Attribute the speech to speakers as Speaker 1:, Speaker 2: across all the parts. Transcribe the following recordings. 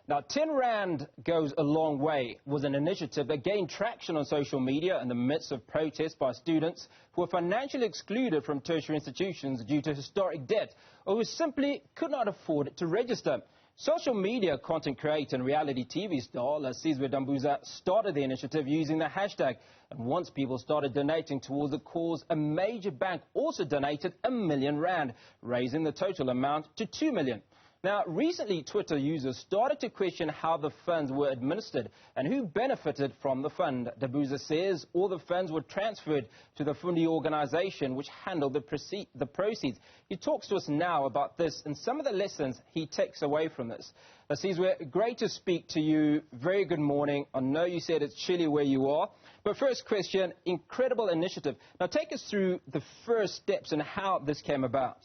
Speaker 1: Now, 10 Rand Goes a Long Way was an initiative that gained traction on social media in the midst of protests by students who were financially excluded from tertiary institutions due to historic debt or who simply could not afford to register. Social media content creator and reality TV star Lasizwe started the initiative using the hashtag. And once people started donating towards the cause, a major bank also donated R1 million, raising the total amount to 2 million. Now, recently, Twitter users started to question how the funds were administered and who benefited from the fund. Dabuza says all the funds were transferred to the Fundi organization, which handled the proceeds. He talks to us now about this and some of the lessons he takes away from this. Lasizwe, great to speak to you. Very good morning. I know you said it's chilly where you are. But first question, incredible initiative. Now, take us through the first steps and how this came about.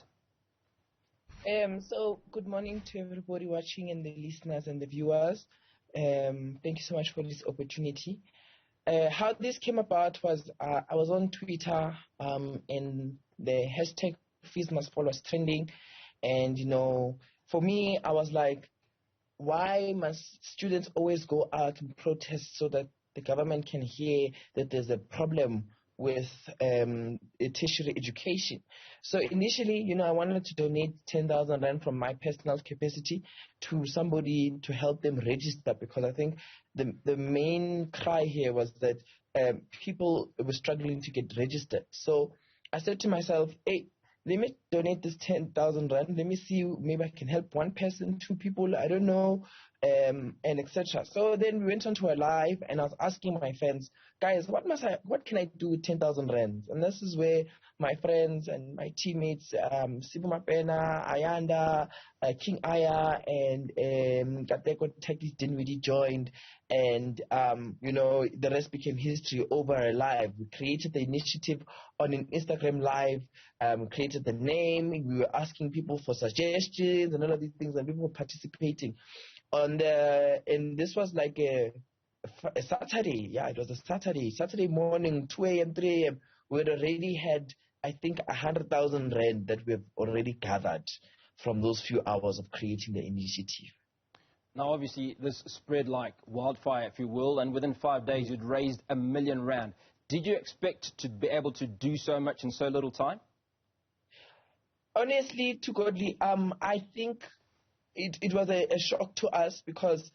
Speaker 2: So good morning to everybody watching and the listeners and the viewers. Thank you so much for this opportunity. How this came about was I was on Twitter and the hashtag Fees Must Fall was trending. And, you know, for me, I was like, why must students always go out and protest so that the government can hear that there's a problem with tertiary education? So initially, you know, I wanted to donate 10,000 Rand from my personal capacity to somebody to help them register, because I think the main cry here was that people were struggling to get registered. So I said to myself, hey, let me donate this 10,000 Rand. Let me see, maybe I can help one person, two people, I don't know, and etc. So then we went on to a live, and I was asking my friends, guys, what can I do with 10,000 Rand? And this is where my friends and my teammates, Sibu Mapena, Ayanda, King Aya, and Gateko Tekis Dinwiddie joined, and you know, the rest became history over a live. We created the initiative on an Instagram live, created the name, we were asking people for suggestions and all of these things, and people were participating. And this was like a Saturday, yeah, it was a Saturday morning, 2 a.m., 3 a.m., we had already had, I think, 100,000 Rand that we've already gathered from those few hours of creating the initiative.
Speaker 1: Now, obviously, this spread like wildfire, if you will, and within 5 days, you'd raised R1 million. Did you expect to be able to do so much in so little time?
Speaker 2: Honestly, to Godly, I think it was a shock to us, because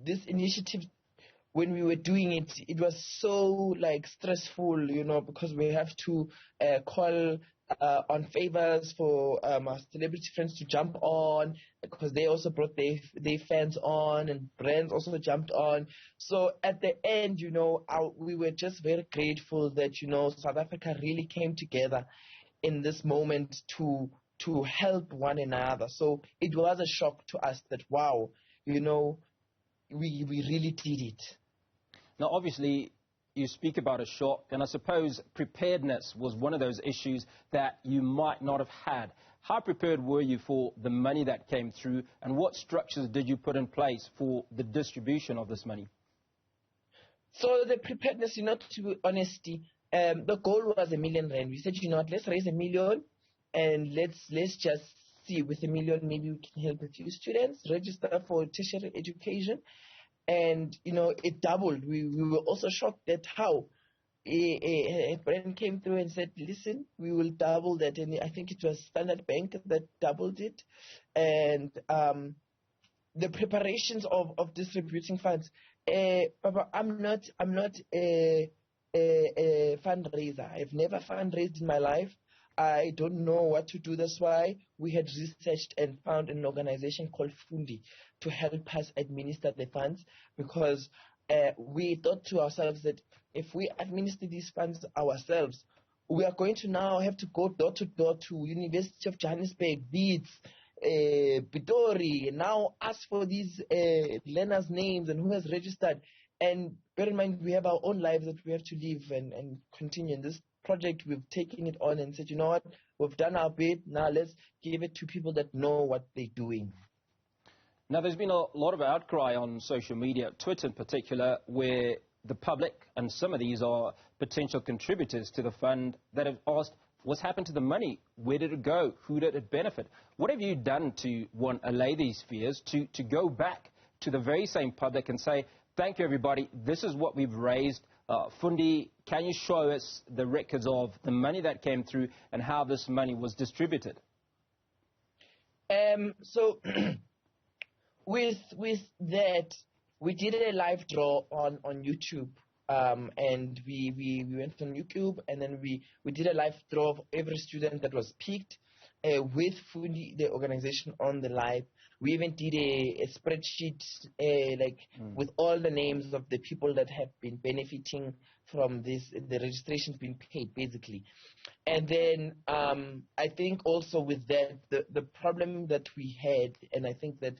Speaker 2: this initiative, when we were doing it, it was so like stressful, you know, because we have to call on favors for our celebrity friends to jump on, because they also brought their fans on, and brands also jumped on. So at the end, you know, we were just very grateful that, you know, South Africa really came together in this moment to help one another. So it was a shock to us that, wow, you know, we really did it.
Speaker 1: Now, obviously, you speak about a shock, and I suppose preparedness was one of those issues that you might not have had. How prepared were you for the money that came through, and what structures did you put in place for the distribution of this money?
Speaker 2: So the preparedness, you know, to be honest, the goal was R1 million. We said, you know what, let's raise R1 million, and let's just see, with R1 million, maybe we can help a few students register for tertiary education. And, you know, it doubled. We were also shocked at how a brand came through and said, listen, we will double that. And I think it was Standard Bank that doubled it. And the preparations of distributing funds. Papa, I'm not a fundraiser. I've never fundraised in my life. I don't know what to do. That's why we had researched and found an organization called Fundi to help us administer the funds, because we thought to ourselves that if we administer these funds ourselves, we are going to now have to go door to door to University of Johannesburg, Beats, Pitori, and now ask for these learners' names and who has registered. And bear in mind, we have our own lives that we have to live and continue. In this project, we've taken it on and said, you know what, we've done our bit, now let's give it to people that know what they're doing.
Speaker 1: Now, there's been a lot of outcry on social media, Twitter in particular, where the public, and some of these are potential contributors to the fund, that have asked What's happened to the money? Where did it go? Who did it benefit? What have you done to, one, allay these fears, to go back to the very same public and say, thank you, everybody, this is what we've raised. Fundi, can you show us the records of the money that came through and how this money was distributed?
Speaker 2: So with that, we did a live draw on YouTube, and we went on YouTube, and then we did a live draw of every student that was picked with Fundi, the organization, on the live. We even did a spreadsheet with all the names of the people that have been benefiting from this, the registration's been paid, basically. And then I think also with that, the problem that we had, and I think that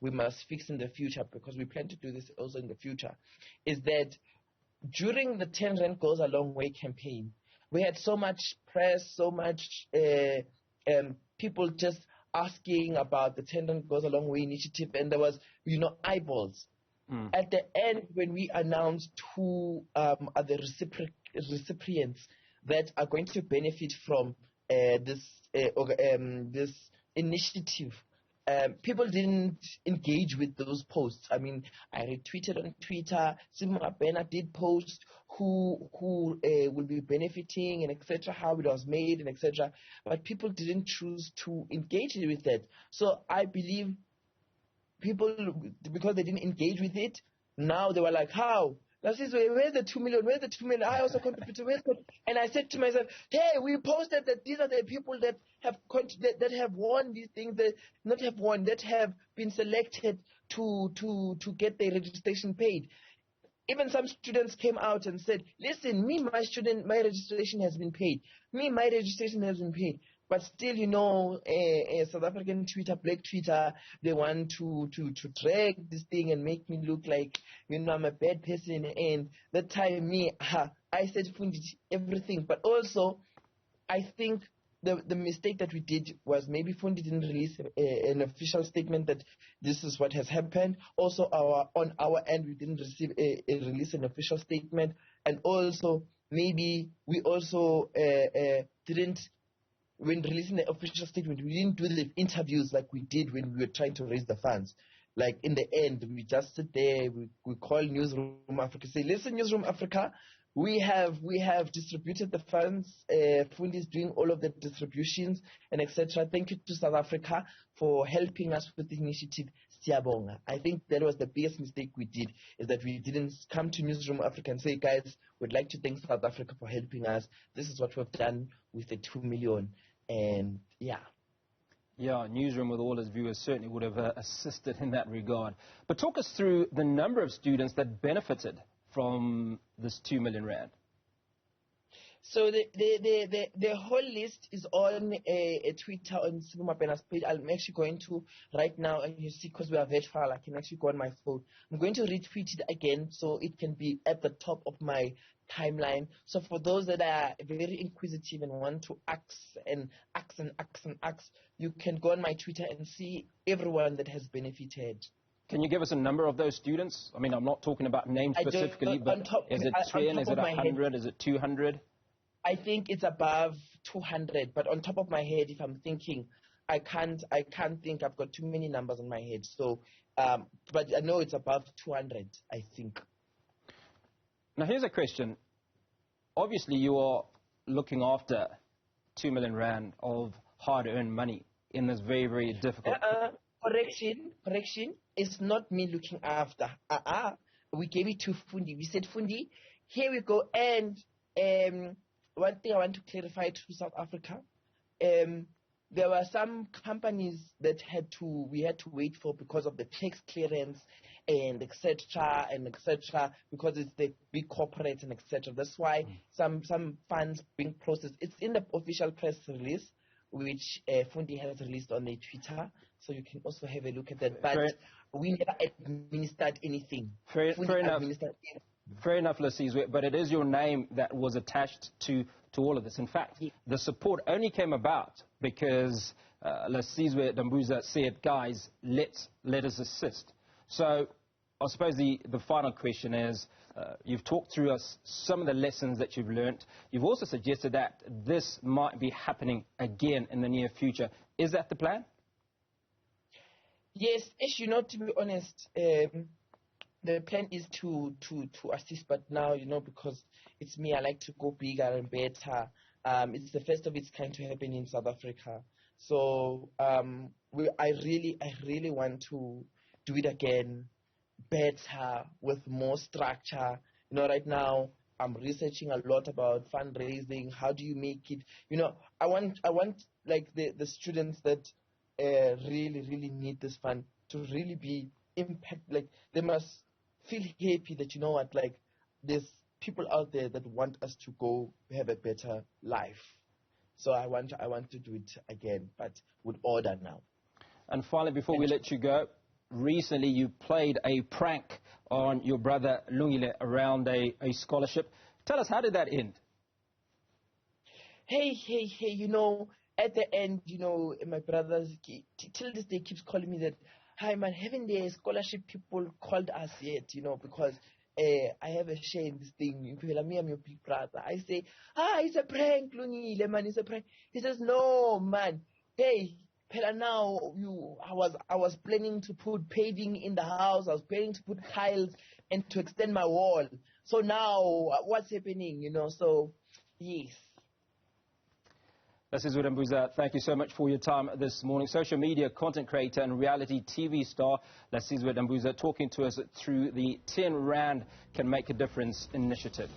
Speaker 2: we must fix in the future, because we plan to do this also in the future, is that during the 10 Rand Goes a Long Way campaign, we had so much press, so much people just asking about the 10 Rand Goes a Long Way initiative, and there was, eyeballs. At the end, when we announced who are the recipients that are going to benefit from this initiative, people didn't engage with those posts. I mean, I retweeted on Twitter. Simba Bena did post who will be benefiting and etc., how it was made and etc. But people didn't choose to engage with that. So I believe people, because they didn't engage with it, now they were like, how? Lasizwe, where's the 2 million? Where's the 2 million? I also contributed. And I said to myself, hey, we posted that these are the people that have won these things, that not have won, that have been selected to get their registration paid. Even some students came out and said, listen, my registration has been paid. My registration has been paid. But still, South African Twitter, Black Twitter, they want to drag this thing and make me look like, I'm a bad person. And that time, I said Fundi everything. But also, I think the mistake that we did was maybe Fundi didn't release an official statement that this is what has happened. Also, on our end, we didn't release an official statement. And also, maybe we also didn't, when releasing the official statement, we didn't do the interviews like we did when we were trying to raise the funds. Like in the end, we just sit there, we call Newzroom Afrika, say, listen, Newzroom Afrika, we have distributed the funds. Fundi is doing all of the distributions and etc. Thank you to South Africa for helping us with the initiative. Siyabonga. I think that was the biggest mistake we did, is that we didn't come to Newzroom Afrika and say, guys, we'd like to thank South Africa for helping us. This is what we've done with the 2 million. And yeah,
Speaker 1: Newzroom, with all its viewers, certainly would have assisted in that regard. But talk us through the number of students that benefited from this 2 million rand.
Speaker 2: So the whole list is on a Twitter on Simba Bena's page. I'm actually going to right now, and you see, because we are virtual, I can actually go on my phone. I'm going to retweet it again so it can be at the top of my timeline. So for those that are very inquisitive and want to ask, you can go on my Twitter and see everyone that has benefited.
Speaker 1: Can you give us a number of those students? I mean, I'm not talking about names specifically, but is it 10, is it 100, is it 200?
Speaker 2: I think it's above 200, but on top of my head, if I'm thinking, I can't think. I've got too many numbers in my head. So, but I know it's above 200, I think.
Speaker 1: Now, here's a question. Obviously, you are looking after 2 million rand of hard-earned money in this very, very difficult...
Speaker 2: Correction. It's not me looking after. We gave it to Fundi. We said, Fundi, here we go. And one thing I want to clarify to South Africa, there were some companies that we had to wait for because of the tax clearance and etc. because it's the big corporates and etc. That's why some funds being processed. It's in the official press release, which Fundi has released on their Twitter, so you can also have a look at that. But we never administered anything.
Speaker 1: Fair enough, Lasizwe, but it is your name that was attached to all of this. In fact, the support only came about because Lasizwe Dambuza said, guys, let us assist. So I suppose the final question is, you've talked through us some of the lessons that you've learnt. You've also suggested that this might be happening again in the near future. Is that the plan?
Speaker 2: Yes, to be honest, the plan is to assist, but now, because it's me, I like to go bigger and better. It's the first of its kind to happen in South Africa. So I really want to do it again, better, with more structure. Right now I'm researching a lot about fundraising. How do you make it? I want like the students that really need this fund to really be impact. Like, they must feel happy that like there's people out there that want us to go have a better life. So I want to do it again, but with order now.
Speaker 1: And finally, before we let you go, recently you played a prank on your brother Lungile around a scholarship. Tell us, how did that end?
Speaker 2: Hey, at the end, my brother till this day keeps calling me that, hi man, haven't the scholarship people called us yet, because I have a share in this thing. Me, I'm your big brother. I say, it's a prank, Lungile, man, it's a prank. He says, no, man, hey, Pela, now I was planning to put paving in the house. I was planning to put tiles and to extend my wall. So now what's happening, So yes.
Speaker 1: Lasizwe, thank you so much for your time this morning. Social media content creator and reality TV star Lasizwe talking to us through the 10 Rand Can Make a Difference initiative.